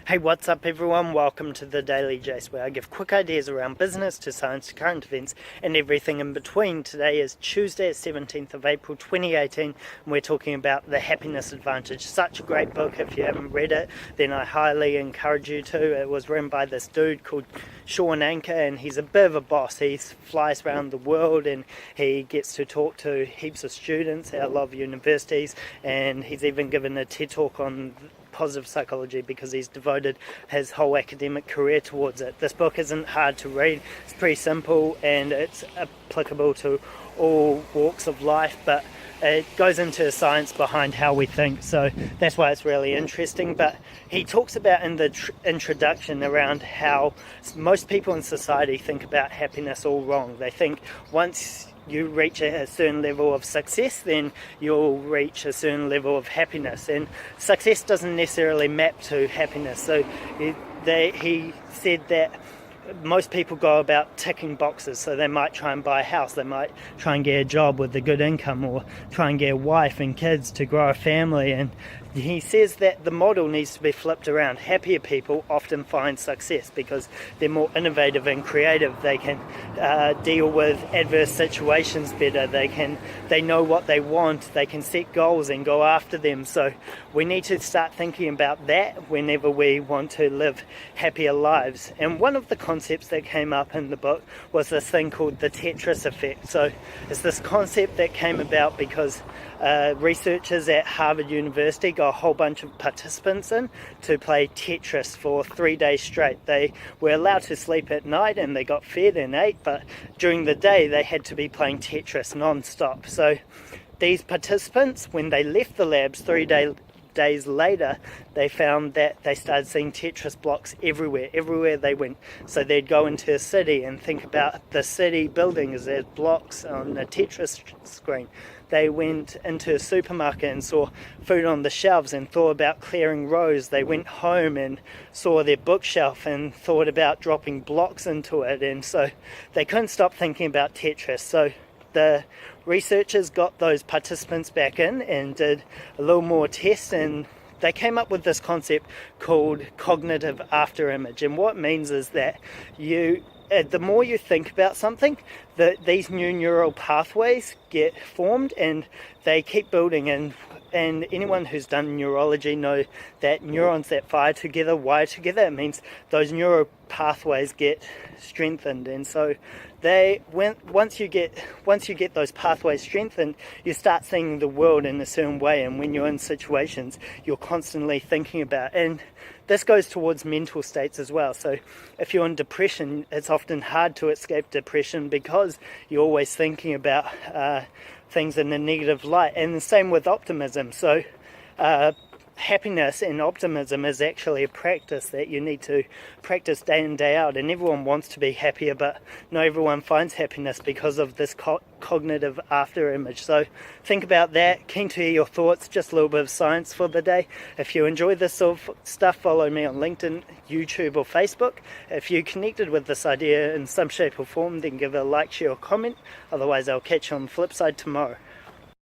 Hey, what's up everyone? Welcome to the Daily Jace, where I give quick ideas around business to science to current events and everything in between. Today is Tuesday, 17th of April 2018, and we're talking about The Happiness Advantage. Such a great book. If you haven't read it, then I highly encourage you to. It was written by this dude called Sean Anker, and he's a bit of a boss. He flies around the world and he gets to talk to heaps of students at a lot of universities, and he's even given a TED talk on positive psychology because he's devoted his whole academic career towards it. This book isn't hard to read, it's pretty simple and it's applicable to all walks of life, but it goes into the science behind how we think, so that's why it's really interesting. But he talks about in the introduction around how most people in society think about happiness all wrong. They think once you reach a certain level of success, then you'll reach a certain level of happiness, and success doesn't necessarily map to happiness. So he said that most people go about ticking boxes, so they might try and buy a house, they might try and get a job with a good income, or try and get a wife and kids to grow a family. And he says that the model needs to be flipped around. Happier people often find success because they're more innovative and creative. They can deal with adverse situations better. They know what they want. They can set goals and go after them. So we need to start thinking about that whenever we want to live happier lives. And one of the concepts that came up in the book was this thing called the Tetris effect. So it's this concept that came about because researchers at Harvard University got a whole bunch of participants in to play Tetris for 3 days straight. They were allowed to sleep at night and they got fed and ate, but during the day they had to be playing Tetris non-stop. So these participants, when they left the labs 3 days later, they found that they started seeing Tetris blocks everywhere they went. So they'd go into a city and think about the city buildings as blocks on a Tetris screen. They went into a supermarket and saw food on the shelves and thought about clearing rows. They went home and saw their bookshelf and thought about dropping blocks into it, and so they couldn't stop thinking about Tetris. So the researchers got those participants back in and did a little more tests, and they came up with this concept called cognitive afterimage. And what it means is that the more you think about something, these new neural pathways get formed and they keep building. And anyone who's done neurology know that neurons that fire together wire together. It means those neural pathways get strengthened, and so once you get those pathways strengthened, you start seeing the world in a certain way. And when you're in situations, you're constantly thinking about, and this goes towards mental states as well. So if you're in depression, it's often hard to escape depression because you're always thinking about things in a negative light. And the same with optimism. So happiness and optimism is actually a practice that you need to practice day in, day out. And everyone wants to be happier, but not everyone finds happiness because of this cognitive afterimage. So think about that. Keen to hear your thoughts. Just a little bit of science for the day. If you enjoy this sort of stuff, follow me on LinkedIn, YouTube or Facebook. If you connected with this idea in some shape or form, then give it a like, share or comment. Otherwise I'll catch you on the flip side tomorrow.